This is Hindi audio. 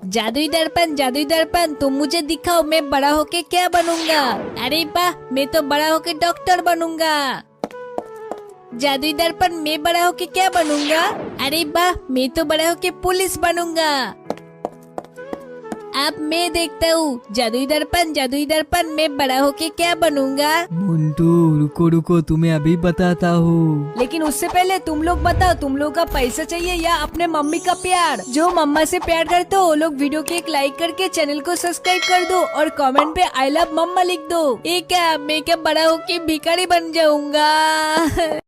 जादुई दर्पण तुम मुझे दिखाओ मैं बड़ा होके क्या बनूंगा। अरे वाह, मैं तो बड़ा होके डॉक्टर बनूंगा। जादुई दर्पण मैं बड़ा होके क्या बनूंगा। अरे वाह, मैं तो बड़ा होके पुलिस बनूंगा। अब मैं देखता हूँ जादुई दर्पण मैं बड़ा होके क्या बनूंगा। मोन्टू रुको रुको, तुम्हें अभी बताता हूँ। लेकिन उससे पहले तुम लोग बताओ, तुम लोग का पैसा चाहिए या अपने मम्मी का प्यार। जो मम्मा से प्यार करते हो वो लोग वीडियो के एक लाइक करके चैनल को सब्सक्राइब कर दो और कमेंट पे आई लव मम्मा लिख दो। ये क्या, मैं क्या बड़ा होके भिखारी बन जाऊंगा।